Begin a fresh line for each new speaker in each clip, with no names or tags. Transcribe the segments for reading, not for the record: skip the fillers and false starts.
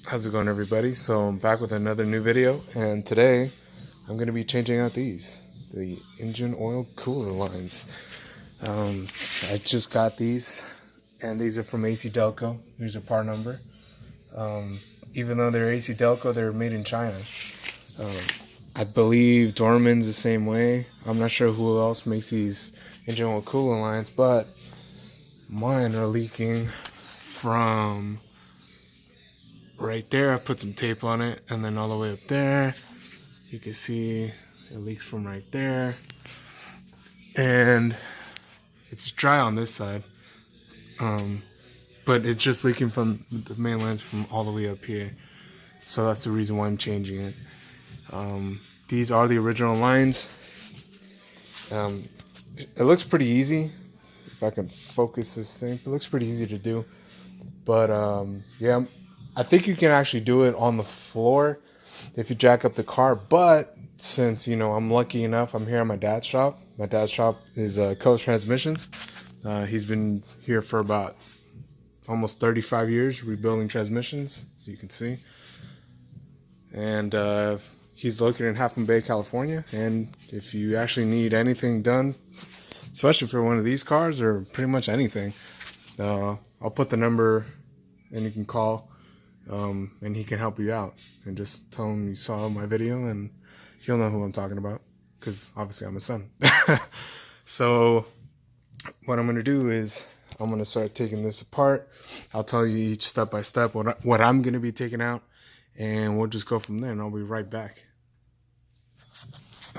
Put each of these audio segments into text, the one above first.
How's it going, everybody? So I'm back with another new video, and today I'm going to be changing out the engine oil cooler lines. I just got these, and these are from AC Delco. Here's a part number. Even though they're AC Delco, they're made in China. I believe Dorman's the same way. I'm not sure who else makes these engine oil cooler lines, but mine are leaking from right there. I put some tape on it, and then all the way up there you can see it leaks from right there, and it's dry on this side, but it's just leaking from the main lines from all the way up here. So that's the reason why I'm changing it. These are the original lines. It looks pretty easy. If I can focus this thing, it looks pretty easy to do, but yeah, I think you can actually do it on the floor if you jack up the car. But since, I'm lucky enough, I'm here at my dad's shop. My dad's shop is Color Transmissions. He's been here for about almost 35 years rebuilding transmissions, so you can see. And he's located in Half Moon Bay, California. And if you actually need anything done, especially for one of these cars or pretty much anything, I'll put the number and you can call. And he can help you out, and just tell him you saw my video and he'll know who I'm talking about, because obviously I'm his son. So what I'm going to do is I'm going to start taking this apart. I'll tell you each step by step what I'm going to be taking out, and we'll just go from there, and I'll be right back.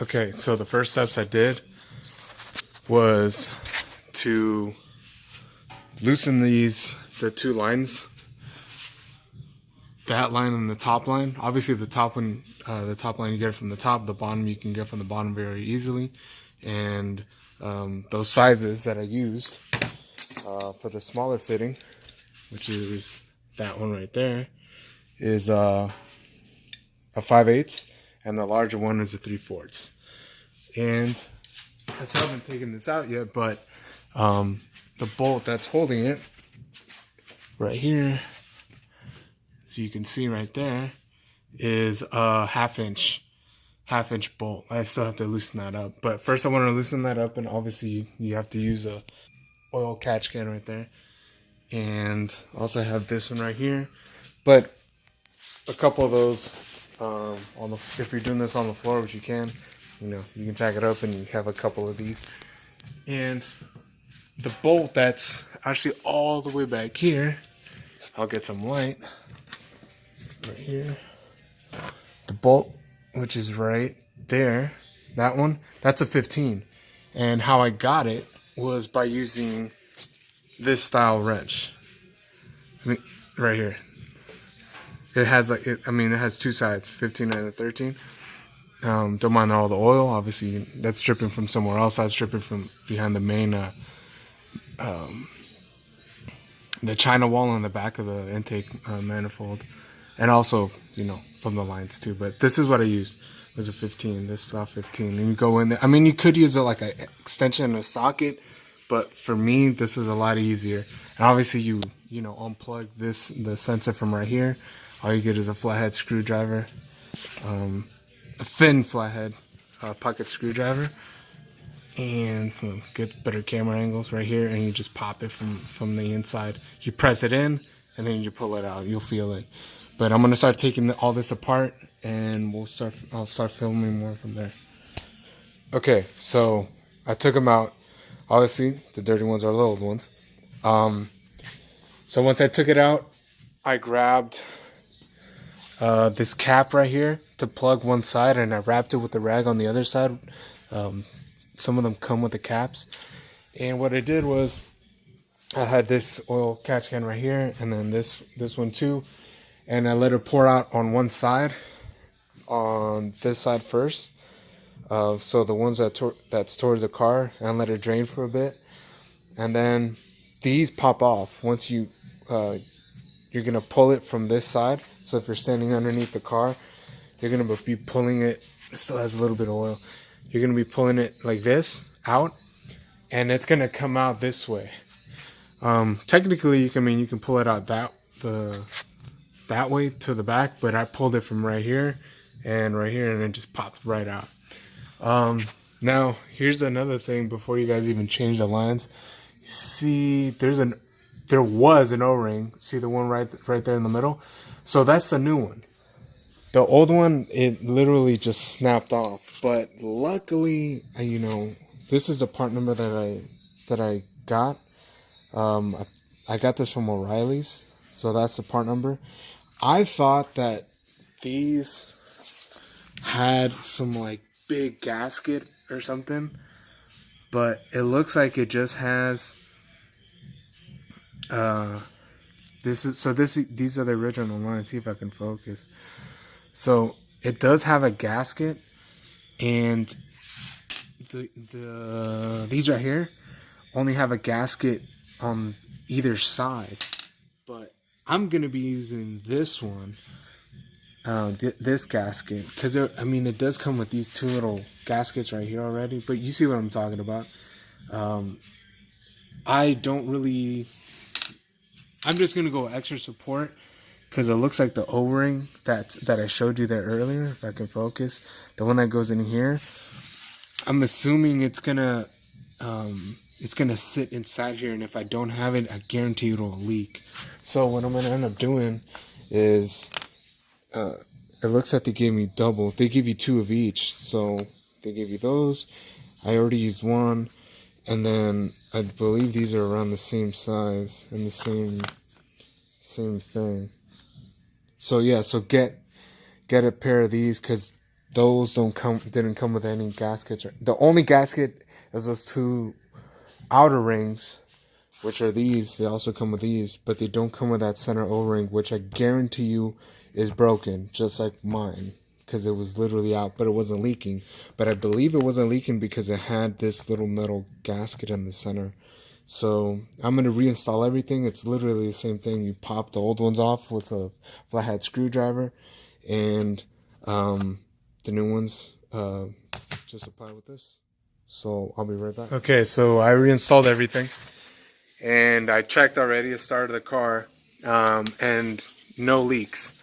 Okay, so the first steps I did was to loosen the two lines. That line and the top line. Obviously the top line you get it from the top. The bottom you can get from the bottom very easily. And those sizes that I used for the smaller fitting, which is that one right there, is a 5/8, and the larger one is a 3/4. And I still haven't taken this out yet, but the bolt that's holding it right here, so you can see right there, is a half inch bolt. I still have to loosen that up, but first I want to loosen that up, and obviously you have to use a oil catch can right there. And also have this one right here, but a couple of those if you're doing this on the floor, which you can, you can jack it up and you have a couple of these. And the bolt that's actually all the way back here, I'll get some light right here. The bolt, which is right there, that one, that's a 15. And how I got it was by using this style wrench. Right here. It has it has two sides, 15 and a 13. Don't mind all the oil. Obviously, that's dripping from somewhere else. That's dripping from behind the main the China wall on the back of the intake manifold. And also, from the lines too. But this is what I used. It was a 15. This style 15. And you go in there. You could use it like an extension and a socket, but for me, this is a lot easier. And obviously, you unplug the sensor from right here. All you get is a flathead screwdriver, a thin flathead pocket screwdriver, and get better camera angles right here. And you just pop it from the inside. You press it in, and then you pull it out. You'll feel it. But I'm gonna start taking all this apart, and I'll start filming more from there. Okay, so I took them out. Obviously, the dirty ones are the old ones. So once I took it out, I grabbed this cap right here to plug one side, and I wrapped it with the rag on the other side. Some of them come with the caps. And what I did was I had this oil catch can right here, and then this one too. And I let it pour out on one side, on this side first. So the ones that's towards the car, and let it drain for a bit. And then these pop off once you're gonna pull it from this side. So if you're standing underneath the car, you're gonna be pulling it. It still has a little bit of oil. You're gonna be pulling it like this out, and it's gonna come out this way. Technically, you can pull it out that way to the back, but I pulled it from right here and it just popped right out. Now here's another thing before you guys even change the lines. See, there was an O-ring. See the one right there in the middle? So that's the new one. The old one, it literally just snapped off. But luckily, you know, this is the part number that I got. I got this from O'Reilly's, so that's the part number. I thought that these had some like big gasket or something, but it looks like it just has these are the original lines. See if I can focus. So it does have a gasket, and these right here only have a gasket on either side, but I'm gonna be using this one, this gasket, because I mean it does come with these two little gaskets right here already, but you see what I'm talking about. I'm just gonna go extra support because it looks like the O-ring that I showed you there earlier. If I can focus, the one that goes in here, I'm assuming it's gonna sit inside here, and if I don't have it, I guarantee it'll leak. So what I'm gonna end up doing is, it looks like they gave me double. They give you two of each, so they gave you those. I already used one, and then I believe these are around the same size and the same thing. So yeah, so get a pair of these because those didn't come with any gaskets. The only gasket is those two outer rings, which are these. They also come with these, but they don't come with that center O-ring, which I guarantee you is broken, just like mine, because it was literally out, but it wasn't leaking. But I believe it wasn't leaking because it had this little metal gasket in the center. So I'm going to reinstall everything. It's literally the same thing. You pop the old ones off with a flathead screwdriver, and the new ones just apply with this. So I'll be right back. Okay, so I reinstalled everything, and I checked already the start of the car, and no leaks.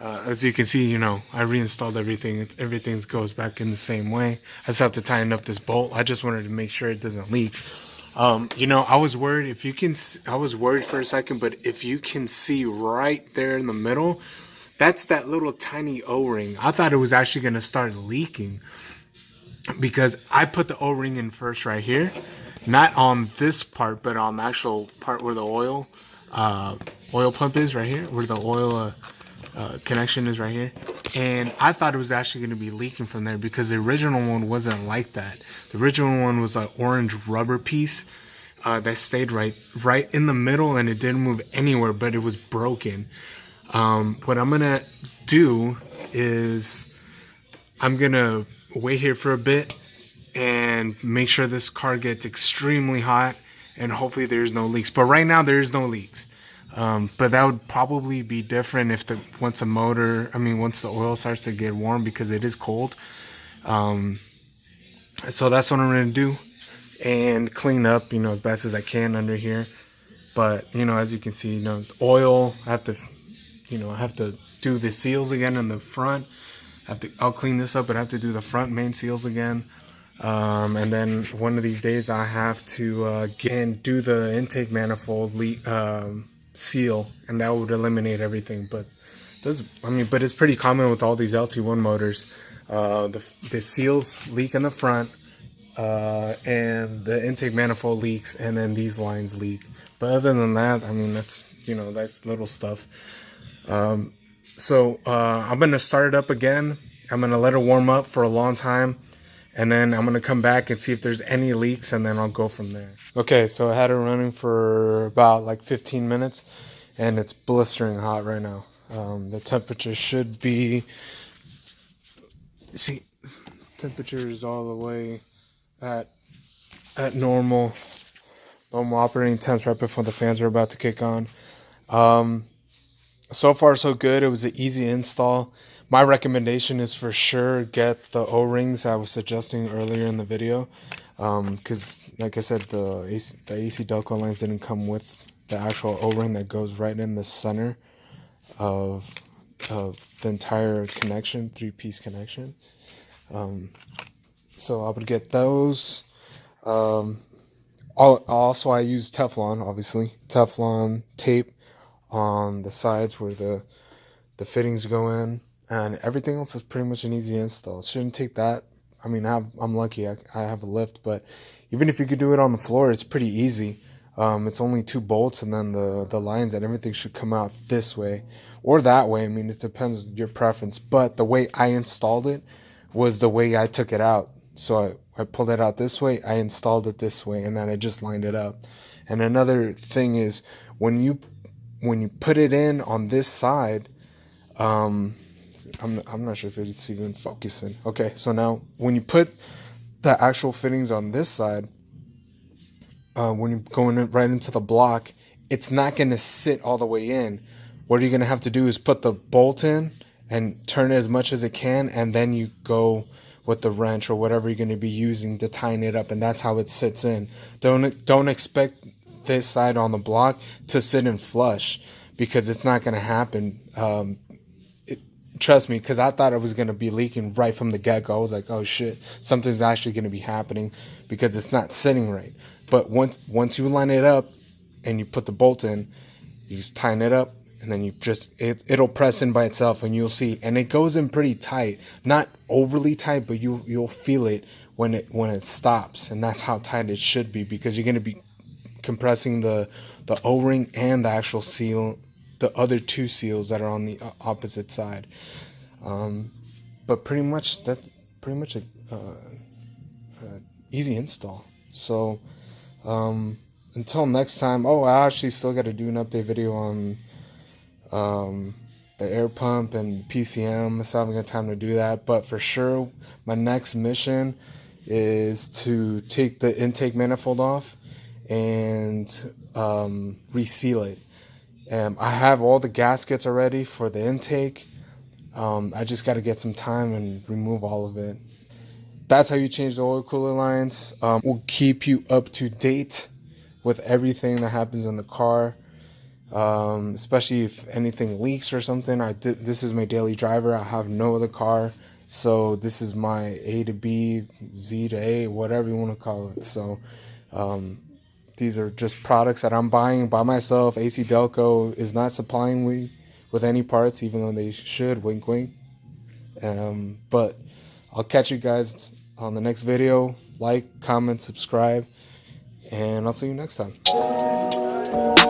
As you can see, you know, I reinstalled everything. Everything goes back in the same way. I just have to tighten up this bolt. I just wanted to make sure it doesn't leak. You know, I was worried I was worried for a second, but if you can see right there in the middle, that's that little tiny O-ring. I thought it was actually going to start leaking because I put the O-ring in first right here, not on this part, but on the actual part where the oil pump is right here, where the oil connection is right here. And I thought it was actually going to be leaking from there because the original one wasn't like that. The original one was an orange rubber piece that stayed right in the middle, and it didn't move anywhere, but it was broken. What I'm going to do is I'm going to wait here for a bit and make sure this car gets extremely hot, and hopefully there's no leaks. But right now there's no leaks. But that would probably be different if once the oil starts to get warm, because it is cold. So that's what I'm going to do, and clean up, you know, as best as I can under here. But, you know, as you can see, you know, the oil, I have to do the seals again in the front. I'll clean this up, but I have to do the front main seals again. And then one of these days I have to do the intake manifold seal, and that would eliminate everything. But it's pretty common with all these LT1 motors. The seals leak in the front, and the intake manifold leaks, and then these lines leak. But other than that, I mean, that's little stuff. So I'm gonna start it up again. I'm gonna let it warm up for a long time, and then I'm gonna come back and see if there's any leaks, and then I'll go from there. Okay, so I had it running for about like 15 minutes, and it's blistering hot right now. The temperature should be, temperature is all the way at normal operating temps right before the fans are about to kick on. So far so good. It was an easy install. My recommendation is for sure get the O-rings I was suggesting earlier in the video, because like I said, the AC Delco lines didn't come with the actual O-ring that goes right in the center. of the entire connection, 3-piece connection. So I would get those. Also, I use Teflon, obviously. Teflon tape on the sides where the fittings go in. And everything else is pretty much an easy install. It shouldn't take that. I mean, I'm lucky. I have a lift. But even if you could do it on the floor, it's pretty easy. It's only 2 bolts, and then the lines and everything should come out this way or that way. I mean, it depends on your preference. But the way I installed it was the way I took it out. So I pulled it out this way, I installed it this way, and then I just lined it up. And another thing is when you put it in on this side, I'm not sure if it's even focusing. Okay, so now when you put the actual fittings on this side, when you're going right into the block, it's not going to sit all the way in. What you're going to have to do is put the bolt in and turn it as much as it can, and then you go with the wrench or whatever you're going to be using to tighten it up, and that's how it sits in. Don't expect this side on the block to sit in flush, because it's not going to happen. Trust me, because I thought it was going to be leaking right from the get-go. I was like, oh shit, something's actually going to be happening because it's not sitting right. But once you line it up and you put the bolt in, you just tighten it up, and then you just it'll press in by itself, and you'll see. And it goes in pretty tight, not overly tight, but you'll feel it when it stops. And that's how tight it should be, because you're going to be compressing the O-ring and the actual seal, the other 2 seals that are on the opposite side. But pretty much that's pretty much a easy install. So until next time. Oh, I actually still got to do an update video on the air pump and PCM. So I haven't got time to do that, but for sure my next mission is to take the intake manifold off and reseal it. I have all the gaskets already for the intake. I just got to get some time and remove all of it. That's how you change the oil cooler lines. We'll keep you up to date with everything that happens in the car, especially if anything leaks or something. This is my daily driver. I have no other car, so this is my A to B, Z to A, whatever you want to call it. So these are just products that I'm buying by myself. AC Delco is not supplying me with any parts, even though they should. Wink, wink. But I'll catch you guys on the next video. Like, comment, subscribe, and I'll see you next time.